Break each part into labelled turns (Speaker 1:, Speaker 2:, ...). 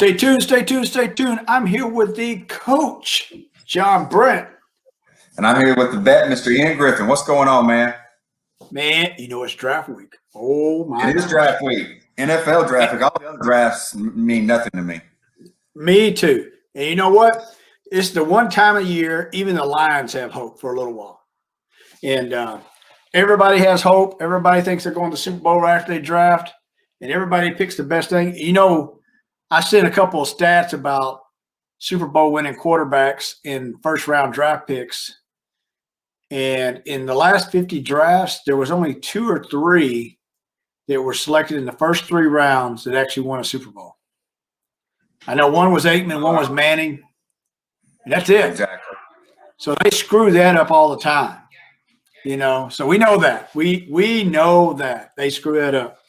Speaker 1: Stay tuned, stay tuned, stay tuned. I'm here with the coach, John Brent.
Speaker 2: And I'm here with the vet, Mr. Ian Griffin. What's going on, man?
Speaker 1: Man, you know it's draft week. Oh, my
Speaker 2: It is draft week. NFL draft week. All the other drafts mean nothing to me.
Speaker 1: Me too. And you know what? It's the one time of year even the Lions have hope for a little while. And everybody has hope. Everybody thinks they're going to the Super Bowl right after they draft. And everybody picks the best thing. You know, I sent a couple of stats about Super Bowl winning quarterbacks in first-round draft picks. And in the last 50 drafts, there was only 2 or 3 that were selected in the first 3 rounds that actually won a Super Bowl. I know one was Aikman, one was Manning, and that's it.
Speaker 2: Exactly.
Speaker 1: So they screw that up all the time, you know. So we know that. We know that they screw that up.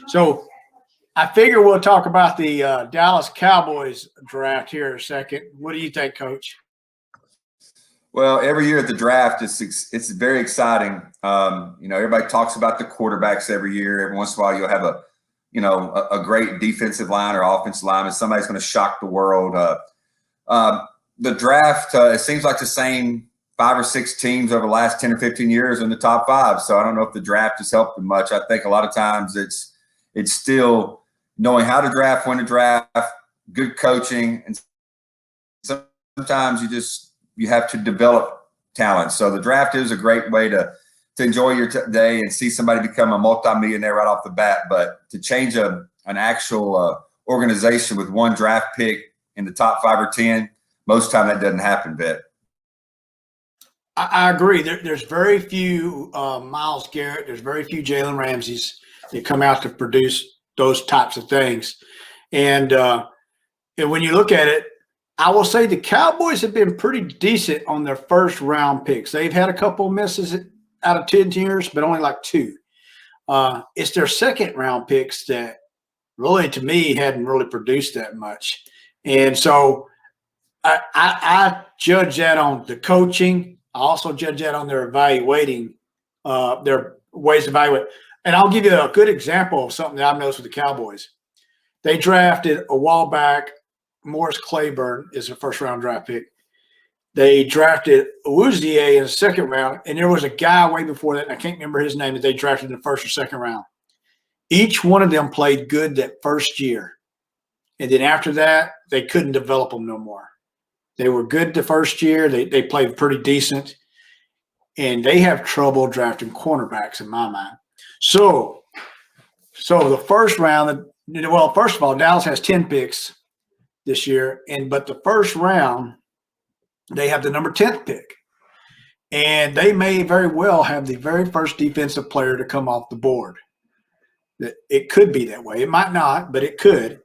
Speaker 1: So I figure we'll talk about the Dallas Cowboys draft here in a second. What do you think, Coach?
Speaker 2: Well, every year at the draft, it's very exciting. You know, everybody talks about the quarterbacks every year. Every once in a while, you'll have a great defensive line or offensive lineman. Somebody's going to shock the world. The draft, it seems like the same 5 or 6 teams over the last 10 or 15 years in the top 5. So I don't know if the draft has helped them much. I think a lot of times it's still knowing how to draft, when to draft, good coaching, and sometimes you have to develop talent. So the draft is a great way to enjoy your day and see somebody become a multimillionaire right off the bat. But to change an actual organization with one draft pick in the top 5 or 10, most time that doesn't happen, Vet.
Speaker 1: I agree. There's very few Myles Garrett. There's very few Jalen Ramseys that come out to produce those types of things. And when you look at it, I will say the Cowboys have been pretty decent on their first round picks. They've had a couple of misses out of 10 years, but only like 2. It's their second round picks that really, to me, hadn't really produced that much. And so I judge that on the coaching. I also judge that on their evaluating, their ways to evaluate. And I'll give you a good example of something that I've noticed with the Cowboys. They drafted a while back, Morris Claiborne is a first-round draft pick. They drafted Awuzie in the second round, and there was a guy way before that, and I can't remember his name, that they drafted in the first or second round. Each one of them played good that first year. And then after that, they couldn't develop them no more. They were good the first year. They played pretty decent. And they have trouble drafting cornerbacks in my mind. So the first round, well, first of all, Dallas has 10 picks this year, but the first round, they have the number 10th pick. And they may very well have the very first defensive player to come off the board. It could be that way. It might not, but it could.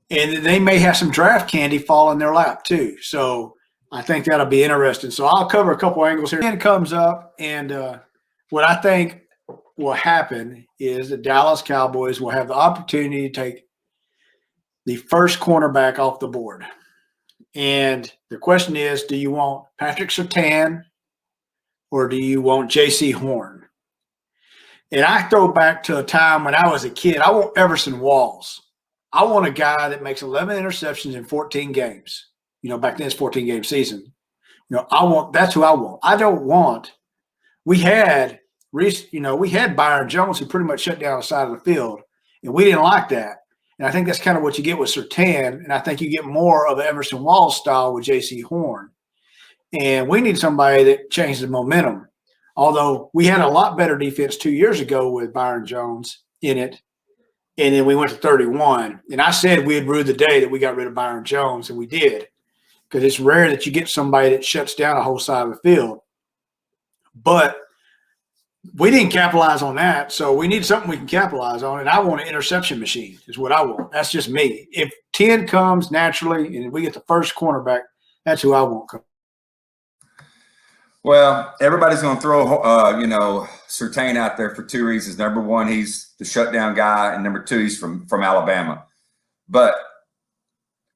Speaker 1: And they may have some draft candy fall in their lap too. So I think that'll be interesting. So I'll cover a couple angles here. It comes up, and what I think will happen is the Dallas Cowboys will have the opportunity to take the first cornerback off the board. And the question is, do you want Patrick Surtain or do you want J.C. Horn? And I throw back to a time when I was a kid. I want Everson Walls. I want a guy that makes 11 interceptions in 14 games. You know, back then it's 14-game season. You know, that's who I want. I don't want – we had Byron Jones who pretty much shut down the side of the field, and we didn't like that. And I think that's kind of what you get with Surtain, and I think you get more of the Everson Walls style with J.C. Horn. And we need somebody that changes the momentum. Although we had a lot better defense 2 years ago with Byron Jones in it, and then we went to 31. And I said we'd rue the day that we got rid of Byron Jones, and we did, because it's rare that you get somebody that shuts down a whole side of the field. But we didn't capitalize on that, so we need something we can capitalize on, and I want an interception machine is what I want. That's just me. If 10 comes naturally and we get the first cornerback, that's who I want.
Speaker 2: Well, everybody's going to throw, Surtain out there for 2 reasons. Number one, he's the shutdown guy, and number 2, he's from Alabama. But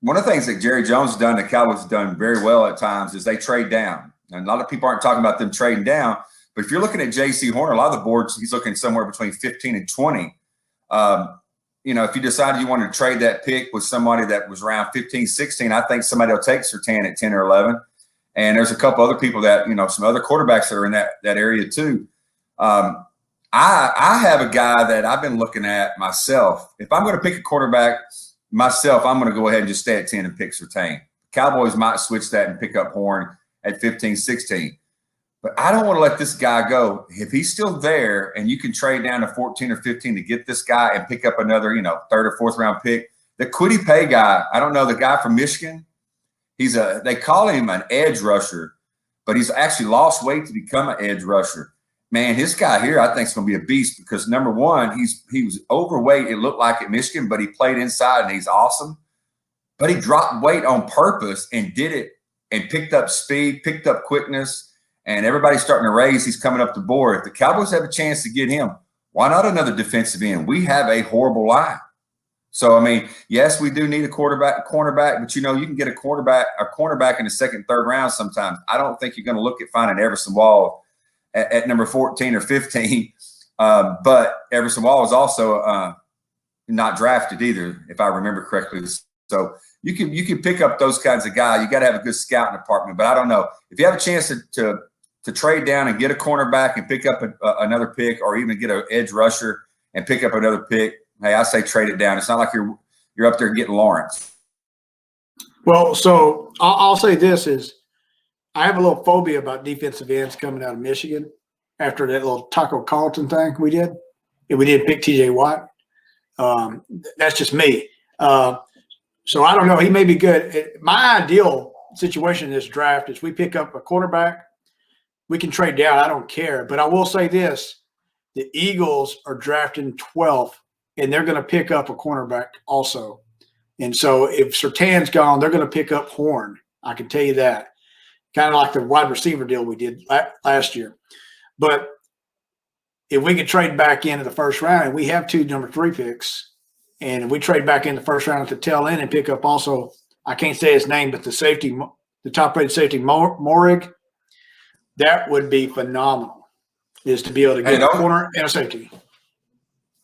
Speaker 2: one of the things that Jerry Jones has done, the Cowboys have done very well at times, is they trade down. And a lot of people aren't talking about them trading down. But if you're looking at J.C. Horn, a lot of the boards, he's looking somewhere between 15 and 20. if you decided you wanted to trade that pick with somebody that was around 15, 16, I think somebody will take Surtain at 10 or 11. And there's a couple other people that, some other quarterbacks that are in that area too. I have a guy that I've been looking at myself. If I'm going to pick a quarterback myself, I'm going to go ahead and just stay at 10 and pick Surtain. Cowboys might switch that and pick up Horn at 15, 16. But I don't want to let this guy go. If he's still there and you can trade down to 14 or 15 to get this guy and pick up another, third or fourth round pick. The Kwity Paye guy, I don't know, the guy from Michigan, they call him an edge rusher, but he's actually lost weight to become an edge rusher. Man, this guy here, I think, is going to be a beast because, number one, he was overweight, it looked like, at Michigan, but he played inside and he's awesome. But he dropped weight on purpose and did it and picked up speed, picked up quickness. And everybody's starting to raise. He's coming up the board. If the Cowboys have a chance to get him, why not another defensive end? We have a horrible line. So, yes, we do need a cornerback, but, you can get a cornerback in the second, third round sometimes. I don't think you're going to look at finding Everson Wall at number 14 or 15. But Everson Wall was also not drafted either, if I remember correctly. So you can pick up those kinds of guys. You got to have a good scouting department. But I don't know. If you have a chance to trade down and get a cornerback and pick up another pick, or even get an edge rusher and pick up another pick, hey, I say trade it down. It's not like you're up there getting Lawrence.
Speaker 1: Well, so I'll say this is I have a little phobia about defensive ends coming out of Michigan after that little Taco Carlton thing we did. And we did pick T.J. Watt. That's just me. So I don't know. He may be good. My ideal situation in this draft is we pick up a quarterback. We can trade down. I don't care. But I will say this. The Eagles are drafting 12th, and they're going to pick up a cornerback also. And so if Surtain's gone, they're going to pick up Horn. I can tell you that. Kind of like the wide receiver deal we did last year. But if we could trade back into the first round, and we have 2 number 3 picks, and if we trade back in the first round at the tail end and pick up also, I can't say his name, but the top-rated safety, Morig, that would be phenomenal, is to be able to get a corner and a safety.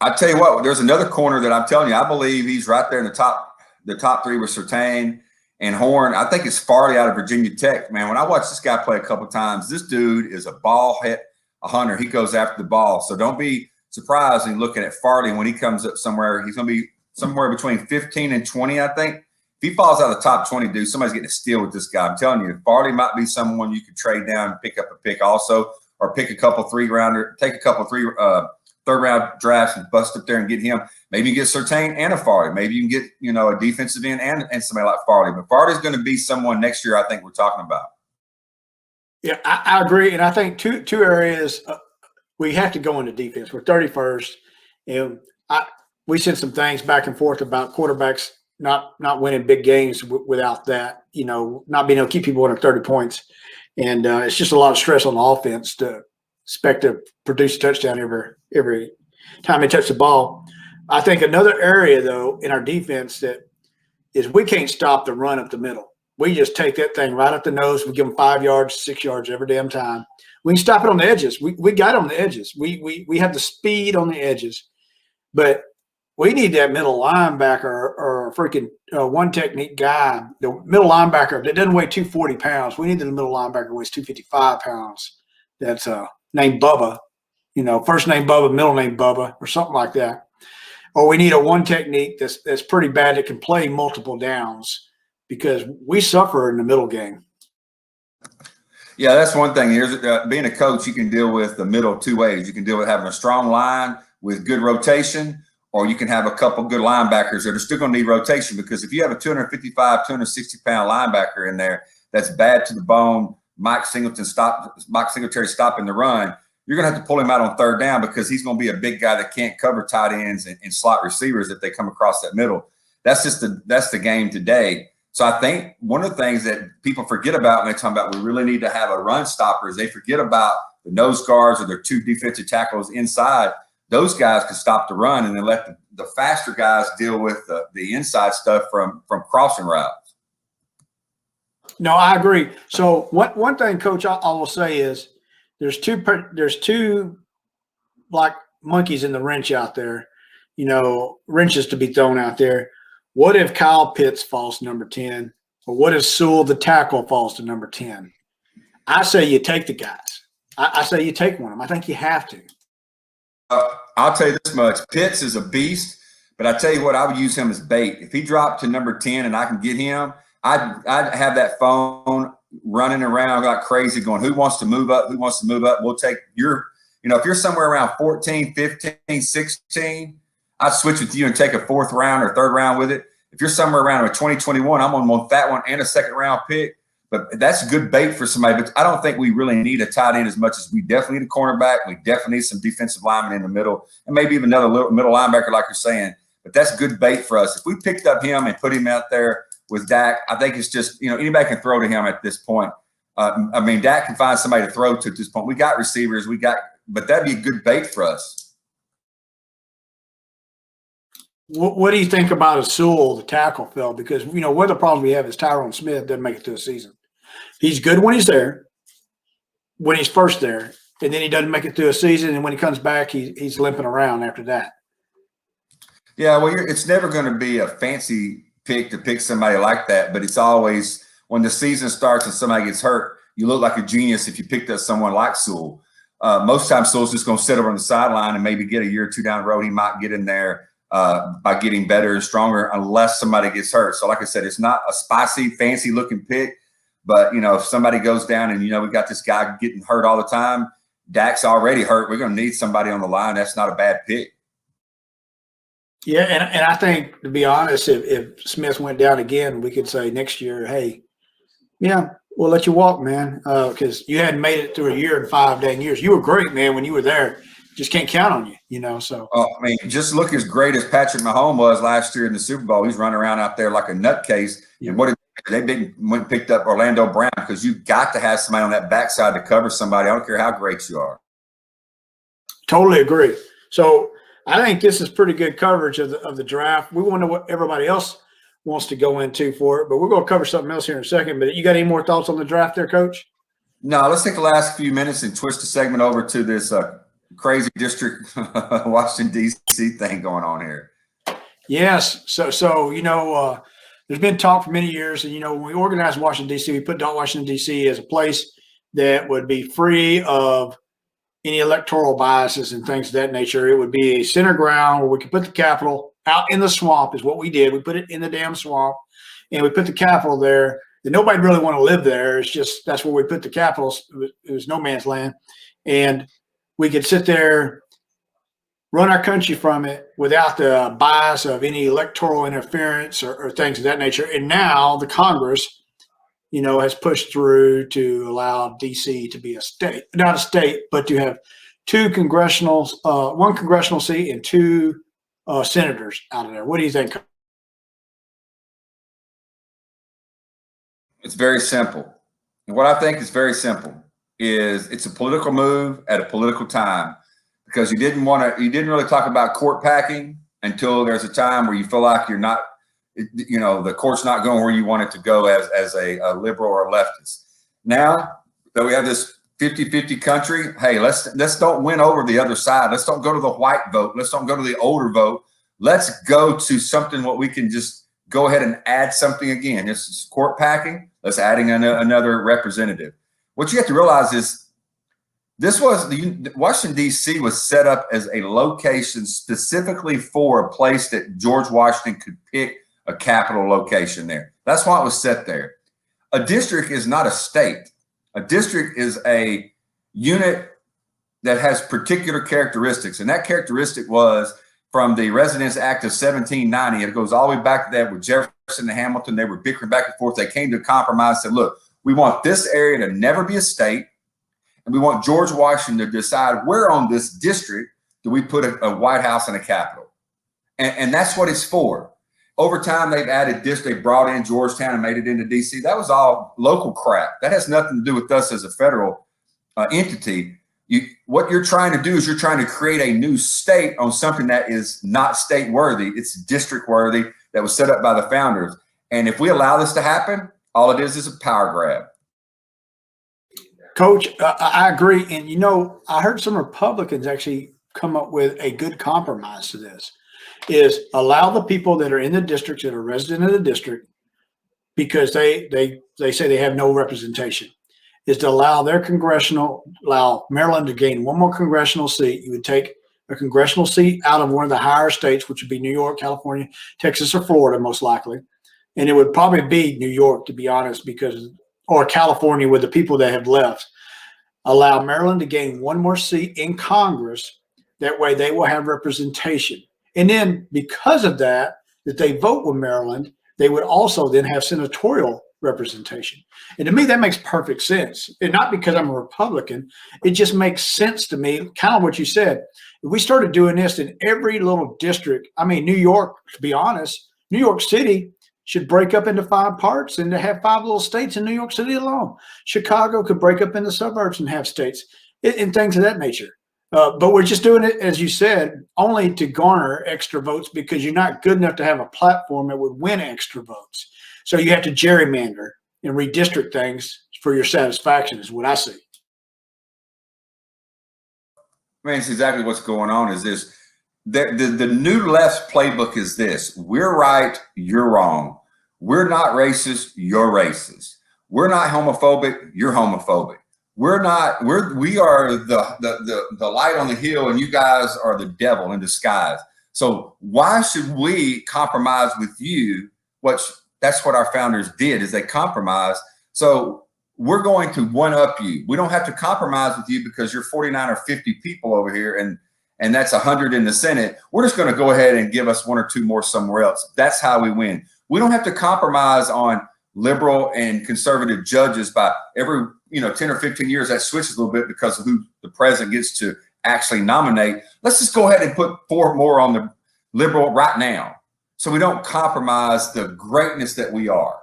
Speaker 2: I tell you what, there's another corner that I'm telling you, I believe he's right there in the top 3 with Surtain and Horn. I think it's Farley out of Virginia Tech. Man, when I watch this guy play a couple of times, this dude is a hunter. He goes after the ball. So don't be surprised when looking at Farley when he comes up somewhere. He's going to be somewhere between 15 and 20, I think. If he falls out of the top 20, dude, somebody's getting a steal with this guy. I'm telling you, Farley might be someone you could trade down and pick up a pick also, or pick a couple take a couple third-round drafts and bust up there and get him. Maybe you get Surtain and a Farley. Maybe you can get, a defensive end and somebody like Farley. But Farley's going to be someone next year I think we're talking about.
Speaker 1: Yeah, I agree. And I think two areas we have to go into defense. We're 31st. And we sent some things back and forth about quarterbacks not winning big games without that, not being able to keep people under 30 points. And it's just a lot of stress on the offense to expect to produce a touchdown every time they touch the ball. I think another area, though, in our defense that is we can't stop the run up the middle. We just take that thing right up the nose. We give them 5 yards, 6 yards every damn time. We can stop it on the edges. We got it on the edges. We have the speed on the edges. But we need that middle linebacker or a freaking one technique guy, the middle linebacker that doesn't weigh 240 pounds. We need the middle linebacker who weighs 255 pounds. That's named Bubba, first name Bubba, middle name Bubba, or something like that. Or we need a one technique that's pretty bad that can play multiple downs because we suffer in the middle game.
Speaker 2: Yeah, that's one thing. Here's being a coach, you can deal with the middle 2 ways. You can deal with having a strong line with good rotation, or you can have a couple good linebackers that are still going to need rotation because if you have a 255, 260-pound linebacker in there that's bad to the bone, Mike Singletary stopping the run, you're going to have to pull him out on third down because he's going to be a big guy that can't cover tight ends and slot receivers if they come across that middle. That's the game today. So I think one of the things that people forget about when they talk about we really need to have a run stopper is they forget about the nose guards or their 2 defensive tackles inside. Those guys can stop the run and then let the faster guys deal with the inside stuff from crossing routes.
Speaker 1: No, I agree. So one thing, Coach, I will say is there's two like monkeys in the wrench out there. wrenches to be thrown out there. What if Kyle Pitts falls to number 10? Or what if Sewell, the tackle, falls to number 10? I say you take the guys. I say you take one of them. I think you have to.
Speaker 2: I'll tell you this much. Pitts is a beast, but I tell you what, I would use him as bait. If he dropped to number 10 and I can get him, I'd have that phone running around like crazy going, who wants to move up? Who wants to move up? We'll take your, if you're somewhere around 14, 15, 16, I'd switch with you and take a 4th round or 3rd round with it. If you're somewhere around a 2021, I'm going to want that one and a 2nd round pick. But that's good bait for somebody. But I don't think we really need a tight end as much as we definitely need a cornerback. We definitely need some defensive linemen in the middle and maybe even another little middle linebacker like you're saying. But that's good bait for us. If we picked up him and put him out there with Dak, I think it's just, anybody can throw to him at this point. Dak can find somebody to throw to at this point. We got receivers. But that'd be a good bait for us.
Speaker 1: What do you think about a Sewell, the tackle, Phil? Because, one of the problems we have is Tyrone Smith doesn't make it through a season. He's good when he's there, when he's first there, and then he doesn't make it through a season, and when he comes back, he's limping around after that.
Speaker 2: Yeah, well, it's never going to be a fancy pick to pick somebody like that, but it's always when the season starts and somebody gets hurt, you look like a genius if you picked up someone like Sewell. Most times Sewell's just going to sit over on the sideline and maybe get a year or two down the road. He might get in there by getting better and stronger unless somebody gets hurt. So like I said, it's not a spicy, fancy looking pick, but if somebody goes down and, we got this guy getting hurt all the time, Dak's already hurt. We're going to need somebody on the line. That's not a bad pick.
Speaker 1: Yeah, and I think, to be honest, if Smith went down again, we could say next year, hey, yeah, we'll let you walk, man, because you hadn't made it through a year and 5 dang years. You were great, man, when you were there. Just can't count on you, so.
Speaker 2: Just look as great as Patrick Mahomes was last year in the Super Bowl. He's running around out there like a nutcase. Yeah. And what they went and picked up Orlando Brown because you've got to have somebody on that backside to cover somebody. I don't care how great you are.
Speaker 1: Totally agree. So I think this is pretty good coverage of the draft. We want to know what everybody else wants to go into for it, but we're going to cover something else here in a second. But you got any more thoughts on the draft there, Coach?
Speaker 2: No, let's take the last few minutes and twist the segment over to this crazy district Washington, D.C. thing going on here.
Speaker 1: Yes. So there's been talk for many years, and, when we organized Washington, D.C., we put Washington, D.C. as a place that would be free of any electoral biases and things of that nature. It would be a center ground where we could put the Capitol out in the swamp is what we did. We put it in the damn swamp, and we put the Capitol there. And nobody really want to live there. It's just that's where we put the Capitol. It was no man's land. And we could sit there, run our country from it without the bias of any electoral interference or things of that nature. And now the Congress, has pushed through to allow D.C. to be a state, not a state, but to have one congressional seat and 2 senators out of there. What do you think?
Speaker 2: It's very simple. And what I think is very simple is it's a political move at a political time because you didn't really talk about court packing until there's a time where you feel like you're not, the court's not going where you want it to go as a liberal or a leftist. Now that we have this 50-50 country, hey, let's don't win over the other side. Let's don't go to the white vote. Let's don't go to the older vote. Let's go to something what we can just go ahead and add something again. This is court packing. Let's adding another representative. What you have to realize is Washington, D.C. was set up as a location specifically for a place that George Washington could pick a capital location there. That's why it was set there. A district is not a state. A district is a unit that has particular characteristics. And that characteristic was from the Residence Act of 1790. It goes all the way back to that with Jefferson and Hamilton. They were bickering back and forth. They came to a compromise and said, look, we want this area to never be a state. And we want George Washington to decide where on this district do we put a White House and a Capitol. And that's what it's for. Over time, they've added this. They brought in Georgetown and made it into D.C. That was all local crap. That has nothing to do with us as a federal entity. What you're trying to do is you're trying to create a new state on something that is not state worthy. It's district worthy that was set up by the founders. And if we allow this to happen, all it is a power grab.
Speaker 1: Coach, I agree. And, I heard some Republicans actually come up with a good compromise to this. is allow the people that are in the districts that are resident of the district, because they say they have no representation, is to allow Maryland to gain one more congressional seat. You would take a congressional seat out of one of the higher states, which would be New York, California, Texas, or Florida, most likely. And it would probably be New York, to be honest, or California with the people that have left. Allow Maryland to gain one more seat in Congress. That way they will have representation. And then because of that they vote with Maryland, they would also then have senatorial representation. And to me, that makes perfect sense. And not because I'm a Republican, it just makes sense to me, kind of what you said. If we started doing this in every little district, I mean, New York, to be honest, New York City should break up into 5 parts and to have 5 little states in New York City alone. Chicago could break up into suburbs and have states and things of that nature. But we're just doing it, as you said, only to garner extra votes because you're not good enough to have a platform that would win extra votes. So you have to gerrymander and redistrict things for your satisfaction is what I see.
Speaker 2: I mean, it's exactly what's going on is this. The new left's playbook is this. We're right, you're wrong. We're not racist, you're racist. We're not homophobic, you're homophobic. We are the light on the hill and you guys are the devil in disguise. So why should we compromise with you? That's what our founders did, is they compromised. So we're going to one up you. We don't have to compromise with you because you're 49 or 50 people over here and that's 100 in the Senate. We're just going to go ahead and give us 1 or 2 more somewhere else. That's how we win. We don't have to compromise on liberal and conservative judges by every 10 or 15 years. That switches a little bit because of who the president gets to actually nominate. Let's just go ahead and put 4 more on the liberal right now, so we don't compromise the greatness that we are.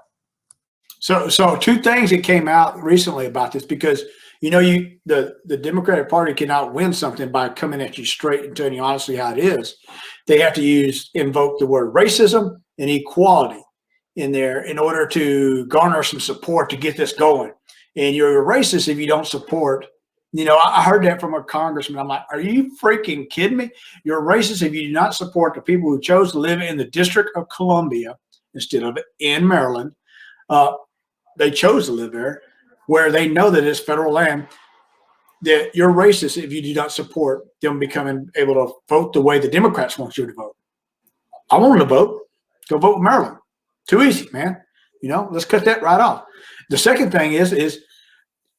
Speaker 1: So 2 things that came out recently about this, because the Democratic Party cannot win something by coming at you straight and telling you honestly how it is. They have to invoke the word racism and equality in there in order to garner some support to get this going. And you're a racist if you don't support. I heard that from a congressman. I'm like, are you freaking kidding me? You're a racist if you do not support the people who chose to live in the District of Columbia instead of in Maryland. They chose to live there where they know that it's federal land. That you're racist if you do not support them becoming able to vote the way the Democrats want you to vote. I want them to vote. Go vote with Maryland. Too easy, man. Let's cut that right off. The second thing is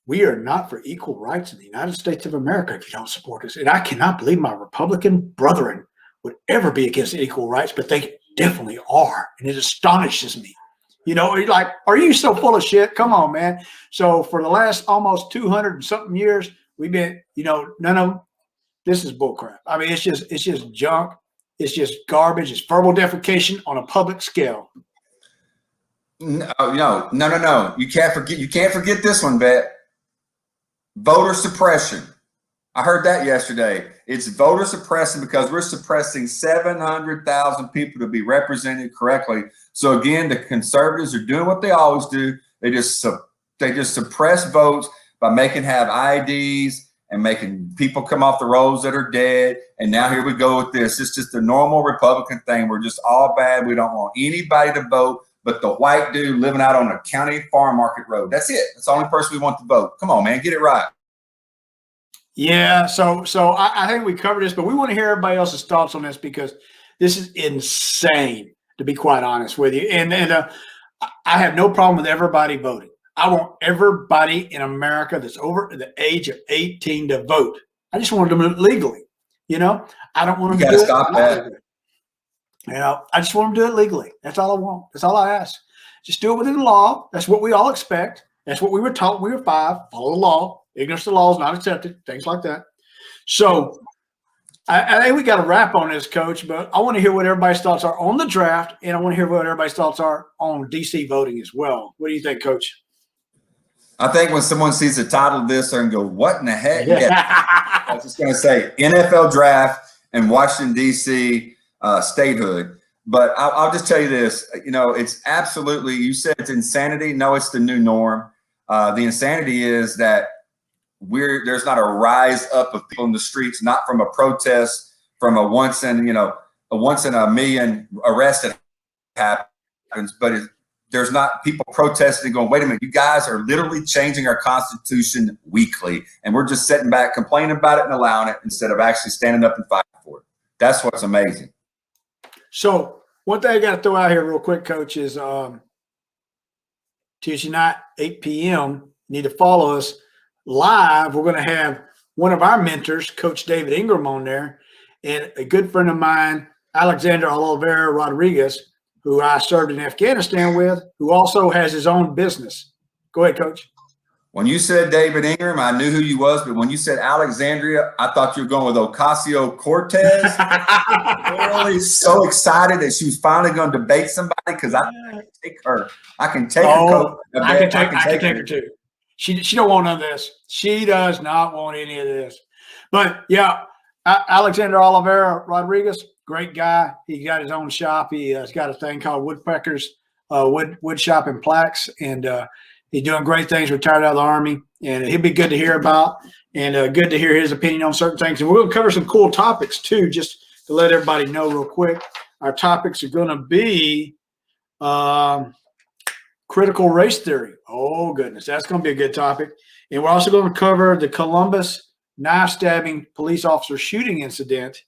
Speaker 1: we are not for equal rights in the United States of America if you don't support us. And I cannot believe my Republican brethren would ever be against equal rights, but they definitely are. And it astonishes me. You're like, are you so full of shit? Come on, man. So for the last almost 200 and something years, we've been, none of this is bullcrap. I mean, it's just junk. It's just garbage. It's verbal defecation on a public scale.
Speaker 2: No. You can't forget this one, Vet. Voter suppression. I heard that yesterday. It's voter suppression because we're suppressing 700,000 people to be represented correctly. So again, the conservatives are doing what they always do. They just suppress votes by have IDs and making people come off the rolls that are dead. And now here we go with this. It's just a normal Republican thing. We're just all bad. We don't want anybody to vote but the white dude living out on a county farm market road. That's it. That's the only person we want to vote. Come on, man, get it right.
Speaker 1: Yeah, so I think we covered this, but we want to hear everybody else's thoughts on this because this is insane, to be quite honest with you. And I have no problem with everybody voting. I want everybody in America that's over the age of 18 to vote. I just want them to do it legally. I don't want them to do it.
Speaker 2: Stop that.
Speaker 1: I just want them to do it legally. That's all I want. That's all I ask. Just do it within the law. That's what we all expect. That's what we were taught when we were 5. Follow the law. Ignorance of the law is not accepted. Things like that. So I think we got a wrap on this, Coach, but I want to hear what everybody's thoughts are on the draft, and I want to hear what everybody's thoughts are on DC voting as well. What do you think, Coach?
Speaker 2: I think when someone sees the title of this, they're going to go, what in the heck? Yeah. I was just going to say NFL draft and Washington, D.C. Statehood. But I'll just tell you this, it's absolutely, you said it's insanity. No, it's the new norm. The insanity is that there's not a rise up of people in the streets, not from a protest, from a once and, a once in a million arrest that happens, but there's not people protesting going, wait a minute, you guys are literally changing our Constitution weekly, and we're just sitting back complaining about it and allowing it instead of actually standing up and fighting for it. That's what's amazing.
Speaker 1: So one thing I got to throw out here real quick, Coach, is Tuesday night, 8 p.m., you need to follow us live. We're going to have one of our mentors, Coach David Ingram, on there, and a good friend of mine, Alexander Oliveira Rodriguez, who I served in Afghanistan with, who also has his own business. Go ahead, Coach.
Speaker 2: When you said David Ingram, I knew who you was, but when you said Alexandria, I thought you were going with Ocasio-Cortez. Really so excited that she was finally going to debate somebody because I can take her. I can take her.
Speaker 1: I can take her too. She don't want none of this. She does not want any of this. But yeah, Alexander Oliveira Rodriguez, great guy. He got his own shop. He's got a thing called Woodpeckers Wood Shop and Plaques, and he's doing great things. Retired out of the Army, and he'd be good to hear about, and good to hear his opinion on certain things. And we're going to cover some cool topics too, just to let everybody know real quick. Our topics are going to be critical race theory. Oh goodness, that's going to be a good topic. And we're also going to cover the Columbus knife stabbing police officer shooting incident.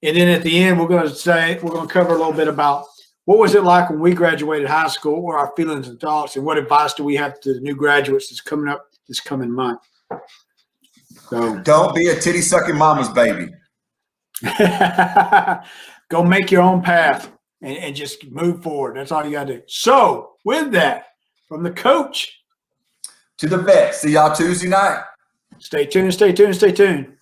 Speaker 1: And then at the end, we're going to cover a little bit about what was it like when we graduated high school, what our feelings and thoughts, and what advice do we have to the new graduates that's coming up this coming month. So
Speaker 2: don't be a titty sucking mama's baby.
Speaker 1: Go make your own path and just move forward. That's all you got to do. So with that, from the coach
Speaker 2: to the vet, see y'all Tuesday night.
Speaker 1: Stay tuned, stay tuned, stay tuned.